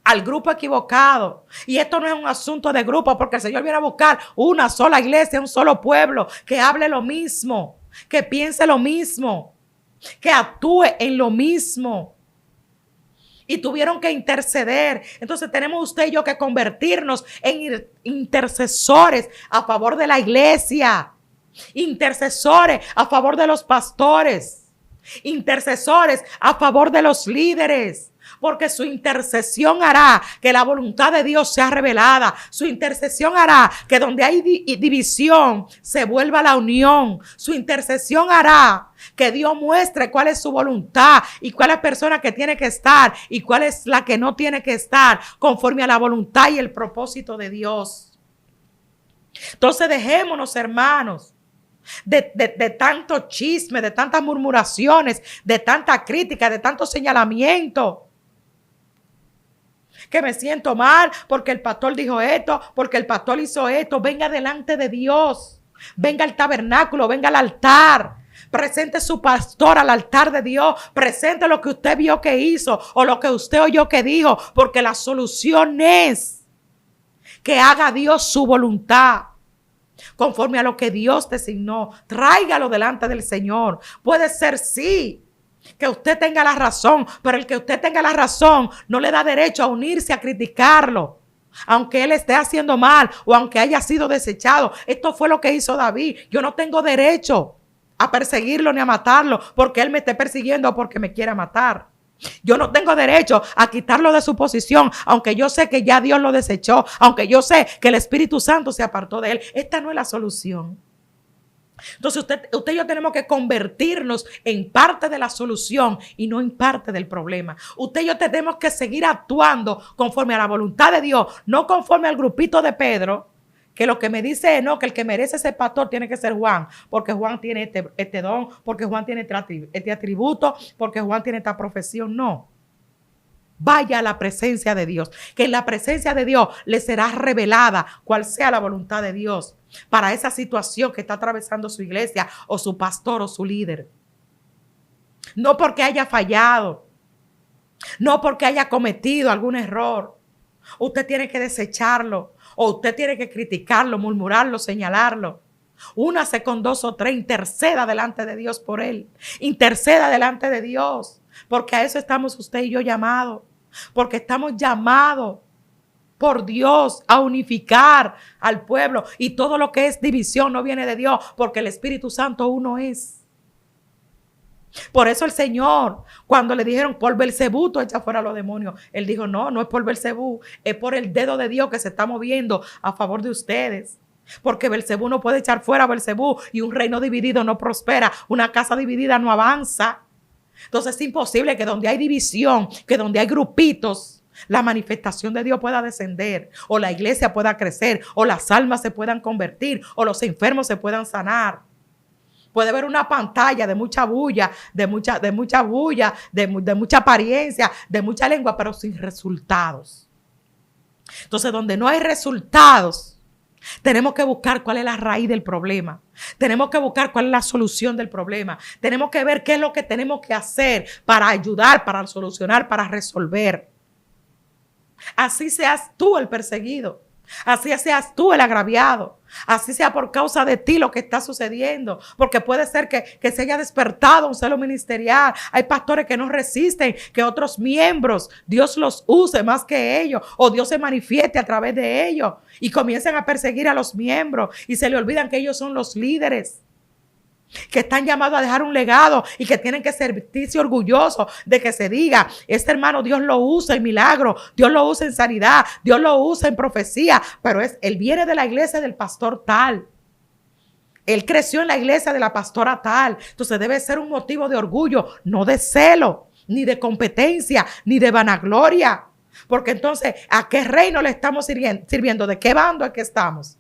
al grupo equivocado. Y esto no es un asunto de grupo, porque el Señor viene a buscar una sola iglesia, un solo pueblo, que hable lo mismo, que piense lo mismo, que actúe en lo mismo. Y tuvieron que interceder. Entonces tenemos usted y yo que convertirnos en intercesores a favor de la iglesia. Intercesores a favor de los pastores. Intercesores a favor de los líderes. Porque su intercesión hará que la voluntad de Dios sea revelada. Su intercesión hará que donde hay división se vuelva la unión. Su intercesión hará que Dios muestre cuál es su voluntad y cuál es la persona que tiene que estar y cuál es la que no tiene que estar conforme a la voluntad y el propósito de Dios. Entonces dejémonos, hermanos, de tanto chisme, de tantas murmuraciones, de tanta crítica, de tanto señalamiento. Que me siento mal porque el pastor dijo esto, porque el pastor hizo esto. Venga delante de Dios. Venga al tabernáculo, venga al altar. Presente su pastor al altar de Dios. Presente lo que usted vio que hizo o lo que usted oyó que dijo. Porque la solución es que haga Dios su voluntad. Conforme a lo que Dios designó. Tráigalo delante del Señor. Puede ser sí que usted tenga la razón, pero el que usted tenga la razón no le da derecho a unirse a criticarlo, aunque él esté haciendo mal o aunque haya sido desechado. Esto fue lo que hizo David. Yo no tengo derecho a perseguirlo ni a matarlo porque él me esté persiguiendo o porque me quiera matar. Yo no tengo derecho a quitarlo de su posición, aunque yo sé que ya Dios lo desechó, aunque yo sé que el Espíritu Santo se apartó de él. Esta no es la solución. Entonces usted y yo tenemos que convertirnos en parte de la solución y no en parte del problema. Usted y yo tenemos que seguir actuando conforme a la voluntad de Dios, no conforme al grupito de Pedro, que lo que me dice no, que el que merece ese pastor tiene que ser Juan, porque Juan tiene este don, porque Juan tiene este atributo, porque Juan tiene esta profesión. No. Vaya a la presencia de Dios, que en la presencia de Dios le será revelada cuál sea la voluntad de Dios para esa situación que está atravesando su iglesia o su pastor o su líder. No porque haya fallado, no porque haya cometido algún error. Usted tiene que desecharlo o usted tiene que criticarlo, murmurarlo, señalarlo. Únase con 2 o 3, interceda delante de Dios por él. Interceda delante de Dios, porque a eso estamos usted y yo llamados. Porque estamos llamados por Dios a unificar al pueblo. Y todo lo que es división no viene de Dios, porque el Espíritu Santo uno es. Por eso el Señor, cuando le dijeron por Belcebú tú echa fuera a los demonios, él dijo no es por Belcebú, es por el dedo de Dios que se está moviendo a favor de ustedes. Porque Belcebú no puede echar fuera a Belcebú y un reino dividido no prospera, una casa dividida no avanza. Entonces es imposible que donde hay división, que donde hay grupitos, la manifestación de Dios pueda descender, o la iglesia pueda crecer, o las almas se puedan convertir, o los enfermos se puedan sanar. Puede haber una pantalla de mucha bulla, de mucha apariencia, de mucha lengua, pero sin resultados. Entonces, donde no hay resultados, tenemos que buscar cuál es la raíz del problema. Tenemos que buscar cuál es la solución del problema. Tenemos que ver qué es lo que tenemos que hacer para ayudar, para solucionar, para resolver. Así seas tú el perseguido. Así seas tú el agraviado. Así sea por causa de ti lo que está sucediendo. Porque puede ser que se haya despertado un celo ministerial. Hay pastores que no resisten que otros miembros Dios los use más que ellos. O Dios se manifieste a través de ellos. Y comiencen a perseguir a los miembros. Y se le olvidan que ellos son los líderes. Que están llamados a dejar un legado y que tienen que sentirse orgullosos de que se diga, este hermano Dios lo usa en milagro, Dios lo usa en sanidad, Dios lo usa en profecía, pero él viene de la iglesia del pastor tal. Él creció en la iglesia de la pastora tal. Entonces debe ser un motivo de orgullo, no de celo, ni de competencia, ni de vanagloria. Porque entonces, ¿a qué reino le estamos sirviendo? ¿De qué bando es que estamos?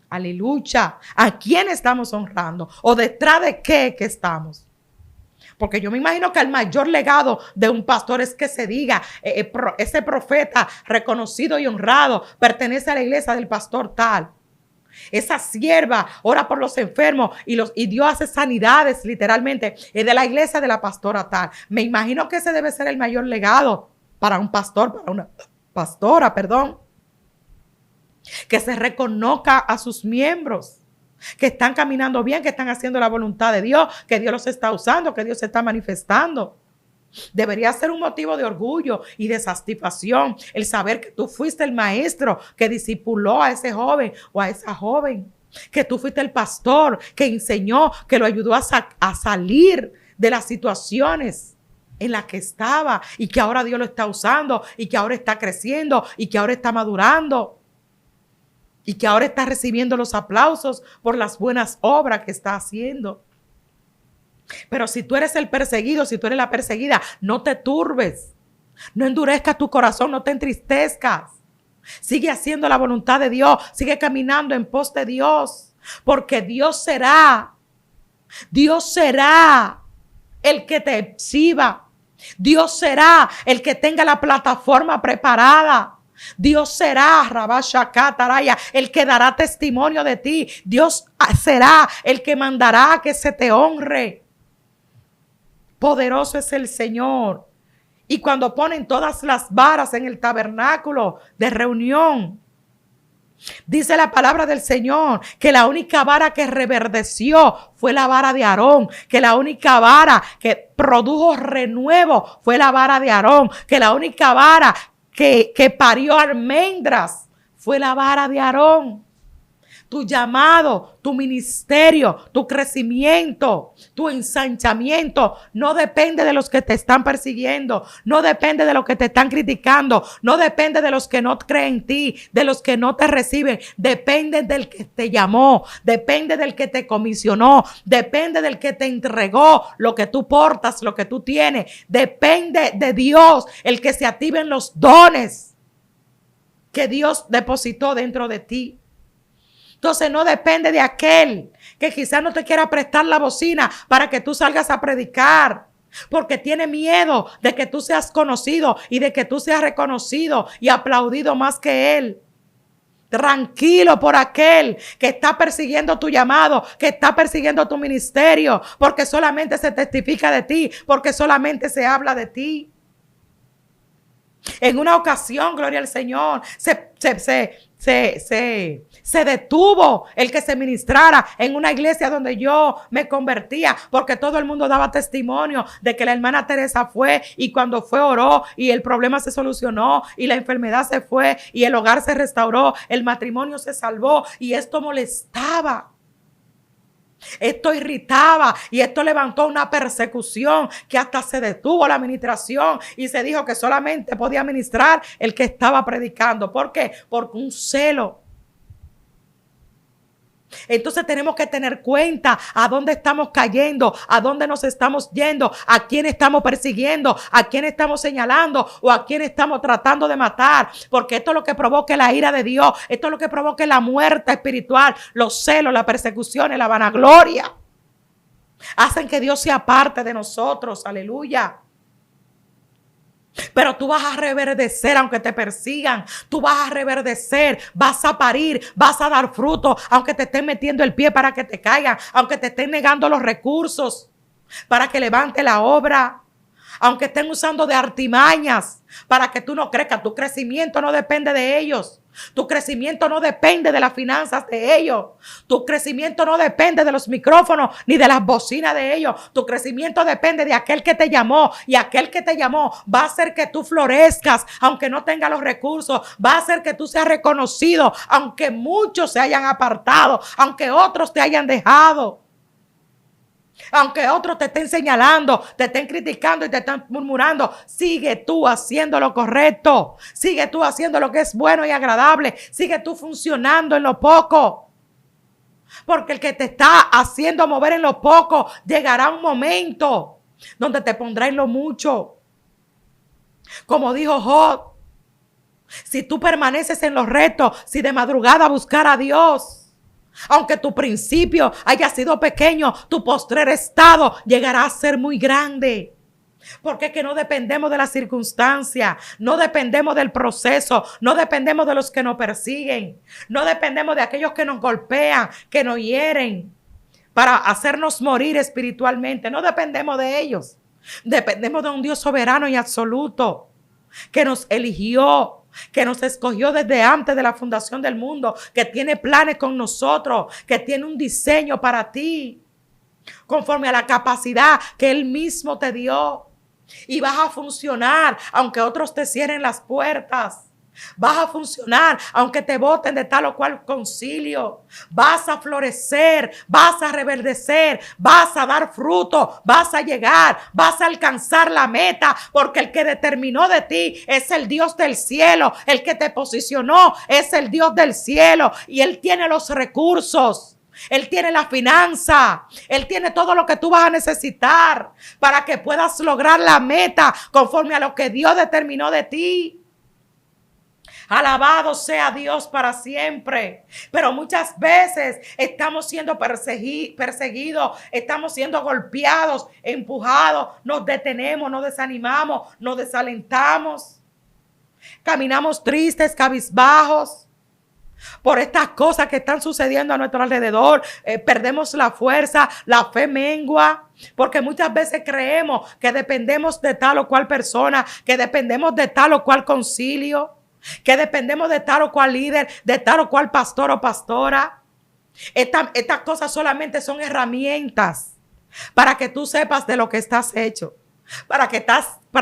Aleluya. ¿A quién estamos honrando? ¿O detrás de qué que estamos? Porque yo me imagino que el mayor legado de un pastor es que se diga, ese profeta reconocido y honrado pertenece a la iglesia del pastor tal. Esa sierva ora por los enfermos y Dios hace sanidades literalmente de la iglesia de la pastora tal. Me imagino que ese debe ser el mayor legado para un pastor, para una pastora, perdón. Que se reconozca a sus miembros, que están caminando bien, que están haciendo la voluntad de Dios, que Dios los está usando, que Dios se está manifestando. Debería ser un motivo de orgullo y de satisfacción el saber que tú fuiste el maestro que discipuló a ese joven o a esa joven, que tú fuiste el pastor que enseñó, que lo ayudó a salir de las situaciones en las que estaba y que ahora Dios lo está usando y que ahora está creciendo y que ahora está madurando. Y que ahora está recibiendo los aplausos por las buenas obras que está haciendo. Pero si tú eres el perseguido, si tú eres la perseguida, no te turbes. No endurezcas tu corazón, no te entristezcas. Sigue haciendo la voluntad de Dios. Sigue caminando en pos de Dios. Porque Dios será el que te exhiba. Dios será el que tenga la plataforma preparada. Dios será, Rabashakataraya, el que dará testimonio de ti. Dios será el que mandará que se te honre. Poderoso es el Señor. Y cuando ponen todas las varas en el tabernáculo de reunión, dice la palabra del Señor que la única vara que reverdeció fue la vara de Aarón, que la única vara que produjo renuevo fue la vara de Aarón, que la única vara que parió almendras fue la vara de Aarón. Tu llamado, tu ministerio, tu crecimiento, tu ensanchamiento no depende de los que te están persiguiendo, no depende de los que te están criticando, no depende de los que no creen en ti, de los que no te reciben, depende del que te llamó, depende del que te comisionó, depende del que te entregó lo que tú portas, lo que tú tienes, depende de Dios, el que se activen los dones que Dios depositó dentro de ti. Entonces no depende de aquel que quizás no te quiera prestar la bocina para que tú salgas a predicar, porque tiene miedo de que tú seas conocido y de que tú seas reconocido y aplaudido más que él. Tranquilo por aquel que está persiguiendo tu llamado, que está persiguiendo tu ministerio, porque solamente se testifica de ti, porque solamente se habla de ti. En una ocasión, gloria al Señor, se detuvo el que se ministrara en una iglesia donde yo me convertía, porque todo el mundo daba testimonio de que la hermana Teresa fue y cuando fue oró y el problema se solucionó y la enfermedad se fue y el hogar se restauró, el matrimonio se salvó y esto molestaba. Esto irritaba y esto levantó una persecución que hasta se detuvo la administración y se dijo que solamente podía ministrar el que estaba predicando. ¿Por qué? Porque un celo. Entonces tenemos que tener cuenta a dónde estamos cayendo, a dónde nos estamos yendo, a quién estamos persiguiendo, a quién estamos señalando o a quién estamos tratando de matar, porque esto es lo que provoca la ira de Dios, esto es lo que provoca la muerte espiritual, los celos, la persecución y la vanagloria. Hacen que Dios se aparte de nosotros, aleluya. Pero tú vas a reverdecer aunque te persigan. Tú vas a reverdecer, vas a parir, vas a dar fruto, aunque te estén metiendo el pie para que te caigan, aunque te estén negando los recursos para que levante la obra, aunque estén usando de artimañas para que tú no crezcas. Tu crecimiento no depende de ellos. Tu crecimiento no depende de las finanzas de ellos. Tu crecimiento no depende de los micrófonos ni de las bocinas de ellos. Tu crecimiento depende de aquel que te llamó. Y aquel que te llamó va a hacer que tú florezcas aunque no tenga los recursos. Va a hacer que tú seas reconocido aunque muchos se hayan apartado, aunque otros te hayan dejado. Aunque otros te estén señalando, te estén criticando y te estén murmurando, sigue tú haciendo lo correcto. Sigue tú haciendo lo que es bueno y agradable. Sigue tú funcionando en lo poco. Porque el que te está haciendo mover en lo poco, llegará un momento donde te pondrá en lo mucho. Como dijo Job, si tú permaneces en los retos, si de madrugada buscar a Dios, Aunque tu principio haya sido pequeño, tu postrer estado llegará a ser muy grande. Porque es que no dependemos de la circunstancia, no dependemos del proceso, no dependemos de los que nos persiguen, no dependemos de aquellos que nos golpean, que nos hieren para hacernos morir espiritualmente. No dependemos de ellos. Dependemos de un Dios soberano y absoluto que nos eligió, que nos escogió desde antes de la fundación del mundo, que tiene planes con nosotros, que tiene un diseño para ti, conforme a la capacidad que Él mismo te dio. Y vas a funcionar aunque otros te cierren las puertas. Vas a funcionar aunque te boten de tal o cual concilio. Vas a florecer, vas a reverdecer, vas a dar fruto, vas a llegar, vas a alcanzar la meta, porque el que determinó de ti es el Dios del cielo. El que te posicionó es el Dios del cielo y Él tiene los recursos. Él tiene la finanza, Él tiene todo lo que tú vas a necesitar para que puedas lograr la meta conforme a lo que Dios determinó de ti. Alabado sea Dios para siempre. Pero muchas veces estamos siendo perseguidos, estamos siendo golpeados, empujados, nos detenemos, nos desanimamos, nos desalentamos. Caminamos tristes, cabizbajos. Por estas cosas que están sucediendo a nuestro alrededor, perdemos la fuerza, la fe mengua, porque muchas veces creemos que dependemos de tal o cual persona, que dependemos de tal o cual concilio, que dependemos de tal o cual líder, de tal o cual pastor o pastora. Estas cosas solamente son herramientas para que tú sepas de lo que estás hecho, para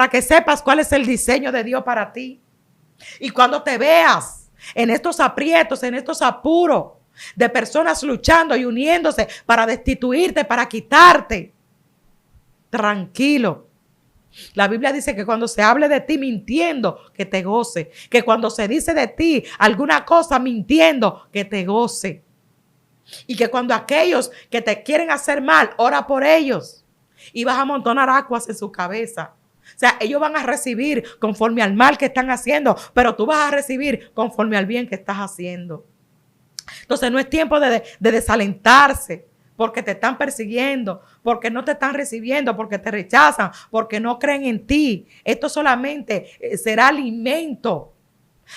que sepas cuál es el diseño de Dios para ti. Y cuando te veas en estos aprietos, en estos apuros de personas luchando y uniéndose para destituirte, para quitarte, tranquilo. La Biblia dice que cuando se hable de ti mintiendo, que te goce. Que cuando se dice de ti alguna cosa mintiendo, que te goce. Y que cuando aquellos que te quieren hacer mal, ora por ellos. Y vas a amontonar aguas en su cabeza. O sea, ellos van a recibir conforme al mal que están haciendo, pero tú vas a recibir conforme al bien que estás haciendo. Entonces no es tiempo de desalentarse porque te están persiguiendo, porque no te están recibiendo, porque te rechazan, porque no creen en ti. Esto solamente será alimento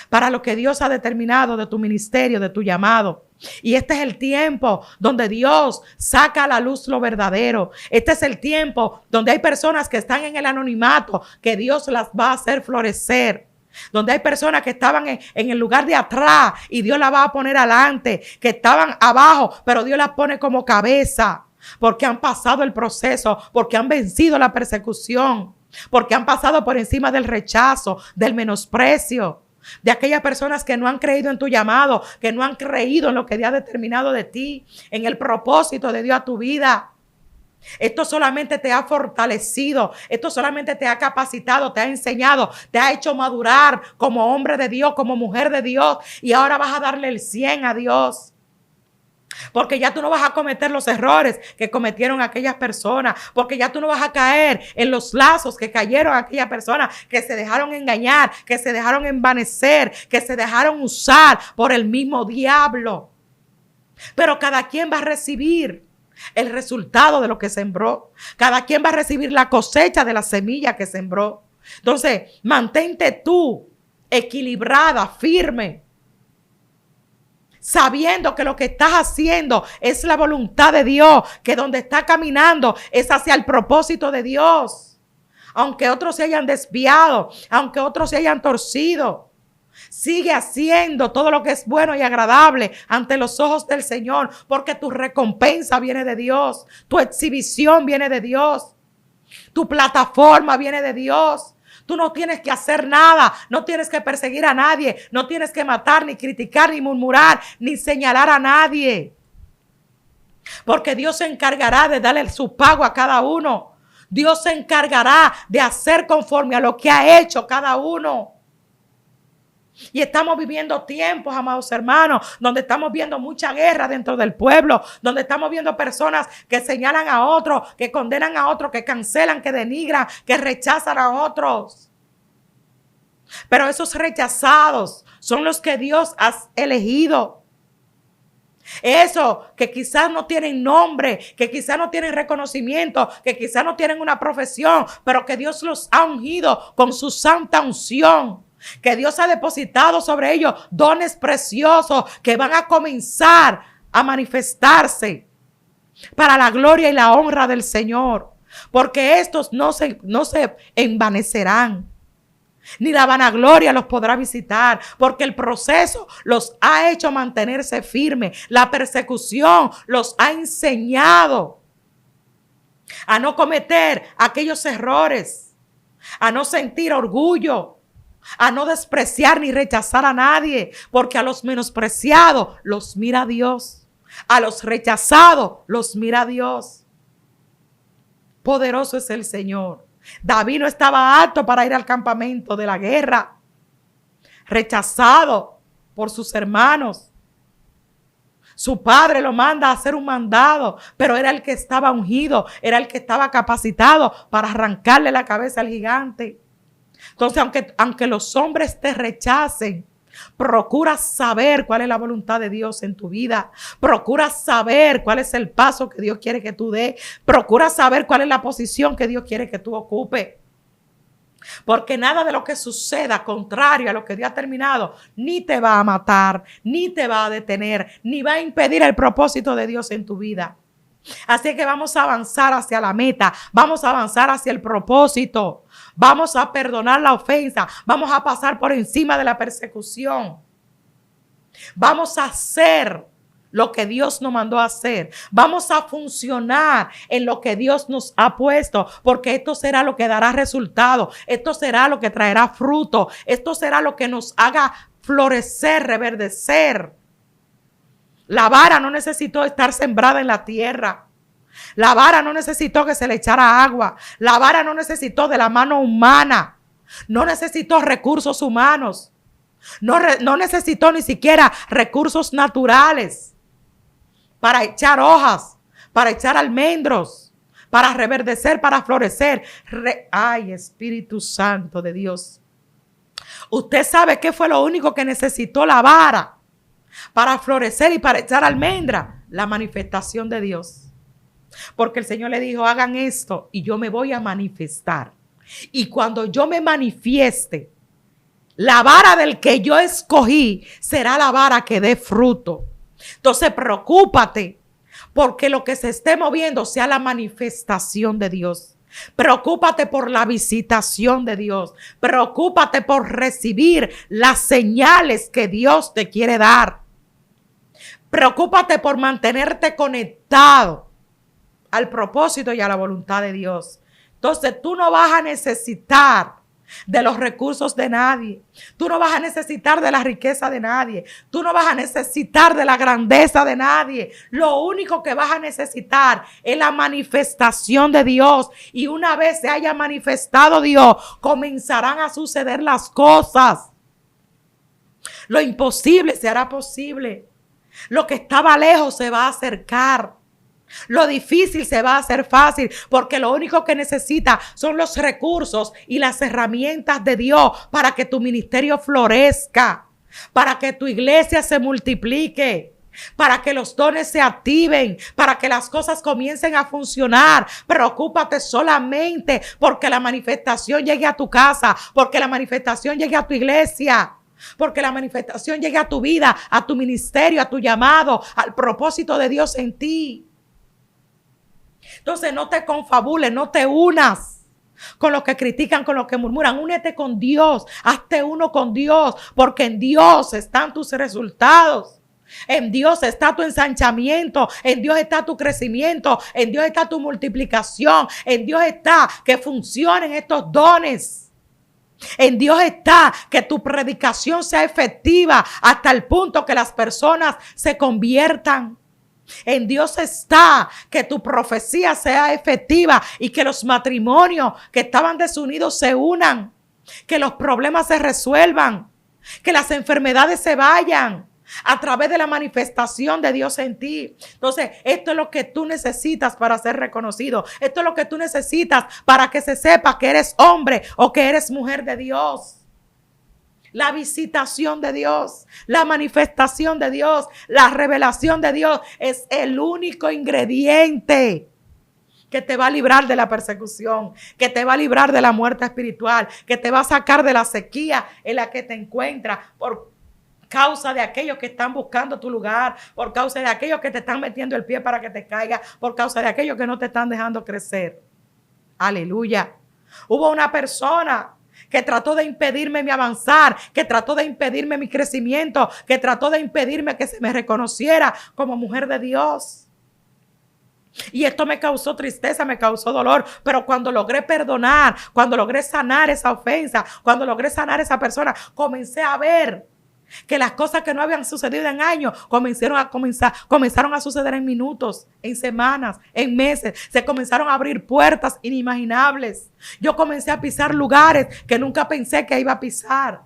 para lo que Dios ha determinado de tu ministerio, de tu llamado. Y este es el tiempo donde Dios saca a la luz lo verdadero. Este es el tiempo donde hay personas que están en el anonimato, que Dios las va a hacer florecer. Donde hay personas que estaban en el lugar de atrás y Dios las va a poner adelante, que estaban abajo, pero Dios las pone como cabeza, porque han pasado el proceso, porque han vencido la persecución, porque han pasado por encima del rechazo, del menosprecio. De aquellas personas que no han creído en tu llamado, que no han creído en lo que Dios ha determinado de ti, en el propósito de Dios a tu vida. Esto solamente te ha fortalecido, esto solamente te ha capacitado, te ha enseñado, te ha hecho madurar como hombre de Dios, como mujer de Dios. Y ahora vas a darle el 100 a Dios. Porque ya tú no vas a cometer los errores que cometieron aquellas personas. Porque ya tú no vas a caer en los lazos que cayeron aquellas personas que se dejaron engañar, que se dejaron envanecer, que se dejaron usar por el mismo diablo. Pero cada quien va a recibir el resultado de lo que sembró. Cada quien va a recibir la cosecha de la semilla que sembró. Entonces, mantente tú equilibrada, firme, sabiendo que lo que estás haciendo es la voluntad de Dios, que donde estás caminando es hacia el propósito de Dios. Aunque otros se hayan desviado, aunque otros se hayan torcido, sigue haciendo todo lo que es bueno y agradable ante los ojos del Señor, porque tu recompensa viene de Dios, tu exhibición viene de Dios, tu plataforma viene de Dios. Tú no tienes que hacer nada, no tienes que perseguir a nadie, no tienes que matar, ni criticar, ni murmurar, ni señalar a nadie. Porque Dios se encargará de darle su pago a cada uno. Dios se encargará de hacer conforme a lo que ha hecho cada uno. Y estamos viviendo tiempos, amados hermanos, donde estamos viendo mucha guerra dentro del pueblo, donde estamos viendo personas que señalan a otros, que condenan a otros, que cancelan, que denigran, que rechazan a otros. Pero esos rechazados son los que Dios ha elegido. Eso que quizás no tienen nombre, que quizás no tienen reconocimiento, que quizás no tienen una profesión, pero que Dios los ha ungido con su santa unción. Que Dios ha depositado sobre ellos dones preciosos que van a comenzar a manifestarse para la gloria y la honra del Señor. Porque estos no se envanecerán, ni la vanagloria los podrá visitar, porque el proceso los ha hecho mantenerse firmes. La persecución los ha enseñado a no cometer aquellos errores, a no sentir orgullo, a no despreciar ni rechazar a nadie, porque a los menospreciados los mira Dios, a los rechazados los mira Dios. Poderoso es el Señor. David no estaba apto para ir al campamento de la guerra, rechazado por sus hermanos. Su padre lo manda a hacer un mandado, pero era el que estaba ungido, era el que estaba capacitado para arrancarle la cabeza al gigante. Entonces, aunque los hombres te rechacen, procura saber cuál es la voluntad de Dios en tu vida. Procura saber cuál es el paso que Dios quiere que tú des. Procura saber cuál es la posición que Dios quiere que tú ocupes. Porque nada de lo que suceda contrario a lo que Dios ha terminado, ni te va a matar, ni te va a detener, ni va a impedir el propósito de Dios en tu vida. Así que vamos a avanzar hacia la meta, vamos a avanzar hacia el propósito, vamos a perdonar la ofensa, vamos a pasar por encima de la persecución. Vamos a hacer lo que Dios nos mandó a hacer. Vamos a funcionar en lo que Dios nos ha puesto, porque esto será lo que dará resultado, esto será lo que traerá fruto, esto será lo que nos haga florecer, reverdecer. La vara no necesitó estar sembrada en la tierra. La vara no necesitó que se le echara agua. La vara no necesitó de la mano humana. No necesitó recursos humanos. No necesitó ni siquiera recursos naturales para echar hojas, para echar almendros, para reverdecer, para florecer. Ay, Espíritu Santo de Dios. Usted sabe qué fue lo único que necesitó la vara para florecer y para echar almendra, la manifestación de Dios. Porque el Señor le dijo, hagan esto y yo me voy a manifestar. Y cuando yo me manifieste, la vara del que yo escogí será la vara que dé fruto. Entonces preocúpate porque lo que se esté moviendo sea la manifestación de Dios. Preocúpate por la visitación de Dios. Preocúpate por recibir las señales que Dios te quiere dar. Preocúpate por mantenerte conectado al propósito y a la voluntad de Dios. Entonces tú no vas a necesitar de los recursos de nadie. Tú no vas a necesitar de la riqueza de nadie. Tú no vas a necesitar de la grandeza de nadie. Lo único que vas a necesitar es la manifestación de Dios. Y una vez se haya manifestado Dios, comenzarán a suceder las cosas. Lo imposible se hará posible. Lo que estaba lejos se va a acercar. Lo difícil se va a hacer fácil, porque lo único que necesita son los recursos y las herramientas de Dios para que tu ministerio florezca, para que tu iglesia se multiplique, para que los dones se activen, para que las cosas comiencen a funcionar. Preocúpate solamente porque la manifestación llegue a tu casa, porque la manifestación llegue a tu iglesia. Porque la manifestación llegue a tu vida, a tu ministerio, a tu llamado, al propósito de Dios en ti. Entonces no te confabules, no te unas con los que critican, con los que murmuran. Únete con Dios, hazte uno con Dios, porque en Dios están tus resultados. En Dios está tu ensanchamiento, en Dios está tu crecimiento, en Dios está tu multiplicación, en Dios está que funcionen estos dones. En Dios está que tu predicación sea efectiva hasta el punto que las personas se conviertan. En Dios está que tu profecía sea efectiva y que los matrimonios que estaban desunidos se unan, que los problemas se resuelvan, que las enfermedades se vayan a través de la manifestación de Dios en ti. Entonces, esto es lo que tú necesitas para ser reconocido. Esto es lo que tú necesitas para que se sepa que eres hombre o que eres mujer de Dios. La visitación de Dios, la manifestación de Dios, la revelación de Dios es el único ingrediente que te va a librar de la persecución, que te va a librar de la muerte espiritual, que te va a sacar de la sequía en la que te encuentras por causa de aquellos que están buscando tu lugar, por causa de aquellos que te están metiendo el pie para que te caiga, por causa de aquellos que no te están dejando crecer. Aleluya. Hubo una persona que trató de impedirme mi avanzar, que trató de impedirme mi crecimiento, que trató de impedirme que se me reconociera como mujer de Dios. Y esto me causó tristeza, me causó dolor, pero cuando logré perdonar, cuando logré sanar esa ofensa, cuando logré sanar esa persona, comencé a ver que las cosas que no habían sucedido en años comenzaron a suceder en minutos, en semanas, en meses. Se comenzaron a abrir puertas inimaginables. Yo comencé a pisar lugares que nunca pensé que iba a pisar.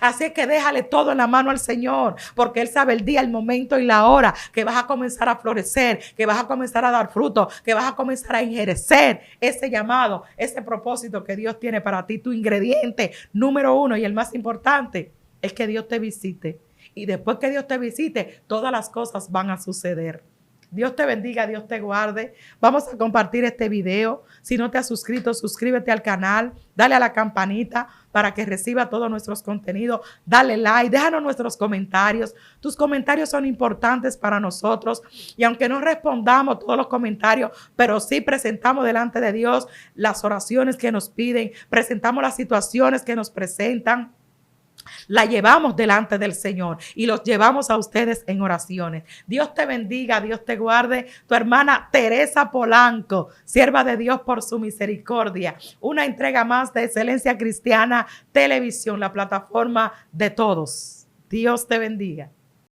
Así que déjale todo en la mano al Señor, porque Él sabe el día, el momento y la hora que vas a comenzar a florecer, que vas a comenzar a dar fruto, que vas a comenzar a ejercer ese llamado, ese propósito que Dios tiene para ti. Tu ingrediente número 1 y el más importante es que Dios te visite. Y después que Dios te visite, todas las cosas van a suceder. Dios te bendiga, Dios te guarde. Vamos a compartir este video. Si no te has suscrito, suscríbete al canal. Dale a la campanita para que reciba todos nuestros contenidos. Dale like, déjanos nuestros comentarios. Tus comentarios son importantes para nosotros. Y aunque no respondamos todos los comentarios, pero sí presentamos delante de Dios las oraciones que nos piden. Presentamos las situaciones que nos presentan. La llevamos delante del Señor y los llevamos a ustedes en oraciones. Dios te bendiga, Dios te guarde. Tu hermana Teresa Polanco, sierva de Dios por su misericordia. Una entrega más de Excelencia Cristiana Televisión, la plataforma de todos. Dios te bendiga.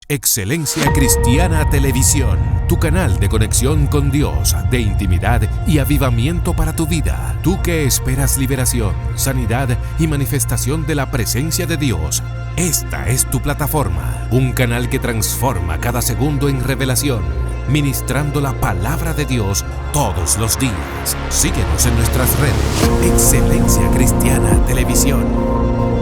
Excelencia Cristiana Televisión, tu canal de conexión con Dios, de intimidad y avivamiento para tu vida. Tú que esperas liberación, sanidad y manifestación de la presencia de Dios. Esta es tu plataforma, un canal que transforma cada segundo en revelación, ministrando la palabra de Dios todos los días. Síguenos en nuestras redes. Excelencia Cristiana Televisión.